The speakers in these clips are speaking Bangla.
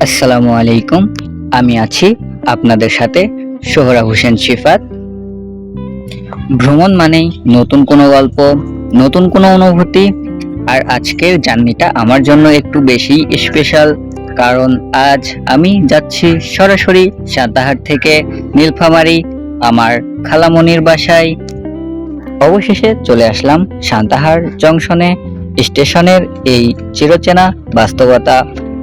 আসসালামু আলাইকুম। আমি আছি আপনাদের সাথে সোহরা হোসেন শিফাত। ভ্রমণ মানেই নতুন কোনো গল্প, নতুন কোনো অনুভূতি। আর আজকের জার্নিটা আমার জন্য একটু বেশি স্পেশাল, কারণ আজ আমি যাচ্ছি সরাসরি সান্তাহার থেকে নীলফামারী, আমার খালামণির বাসায়। অবশেষে চলে আসলাম সান্তাহার জংশনে। স্টেশনের এই চিরচেনা বাস্তবতা,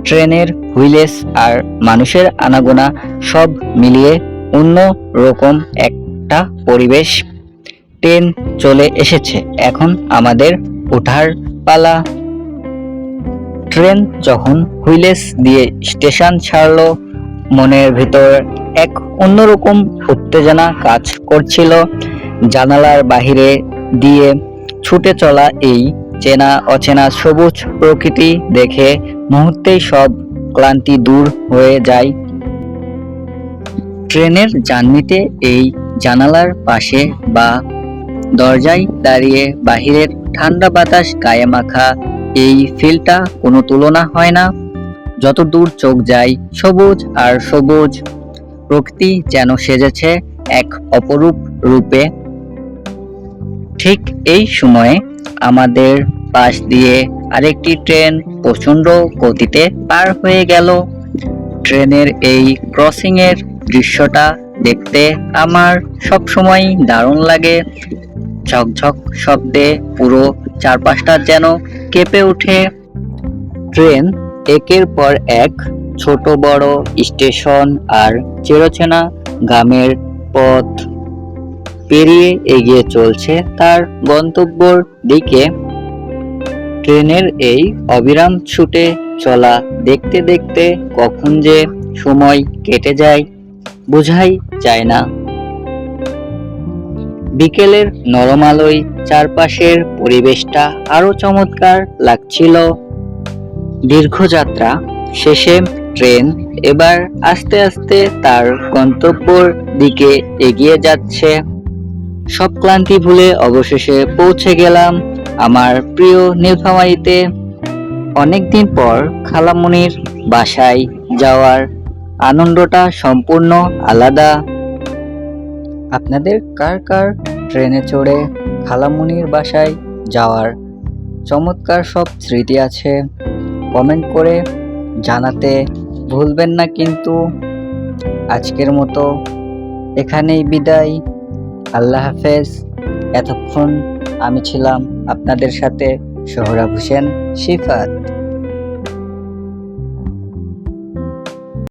ট্রেনের হুইলেস আর মানুষের আনাগোনা সব মিলিয়ে অন্য রকম একটা পরিবেশ। ট্রেন চলে এসেছে, এখন আমাদের ওঠার পালা। ট্রেন যখন হুইলেস দিয়ে স্টেশন ছাড়লো, মনের ভিতর এক অন্যরকম উত্তেজনা কাজ করছিল। জানালার বাহিরে দিয়ে ছুটে চলা এই চেনা অচেনা সবুজ প্রকৃতি দেখে মুহূর্তেই সব ক্লান্তি দূর হয়ে যায়। ট্রেনের জার্নিতে এই জানালার পাশে বা দরজায় দাঁড়িয়ে বাহিরের ঠান্ডা বাতাস গায়ে মাখা এই ফিলটা কোনো তুলনা হয় না। যত দূর চোখ যায় সবুজ আর সবুজ, প্রকৃতি যেন সেজেছে এক অপরূপ রূপে। ঠিক এই সময়ে আমাদের পাশ দিয়ে আরেকটি ট্রেন প্রচণ্ড গতিতে পার হয়ে গেল। ট্রেনের এই ক্রসিং এর দৃশ্যটা দেখতে আমার সবসময় দারুণ লাগে। ঝকঝক শব্দে পুরো চারপাশটা যেন কেঁপে ওঠে। ট্রেন একের পর এক ছোট বড় স্টেশন আর চিরচেনা গ্রামের পথ পেরিয়ে এগিয়ে চলছে তার গন্তব্যের দিকে। ট্রেনের এই অবিরাম ছুটে চলা দেখতে দেখতে কখন যে সময় কেটে যায় বোঝাই যায় না। বিকেলের নরম আলোয় চারপাশের পরিবেশটা আরো চমৎকার লাগছিল। দীর্ঘ যাত্রা শেষে ট্রেন এবার আস্তে আস্তে তার গন্তব্যের দিকে এগিয়ে যাচ্ছে। সব ক্লান্তি ভুলে অবশেষে পৌঁছে গেলাম আমার প্রিয় নীলফামারীতে। অনেকদিন পর খালামণির বাসায় যাওয়ার আনন্দটা সম্পূর্ণ আলাদা। আপনাদের কার কার ট্রেনে চড়ে খালামণির বাসায় যাওয়ার চমৎকার সব স্মৃতি আছে কমেন্ট করে জানাতে ভুলবেন না কিন্তু। আজকের মতো এখানেই বিদায়। আল্লাহ হাফেজ। এতক্ষণ আমি ছিলাম আপনাদের সাথে সোহরা হোসেন শিফাত।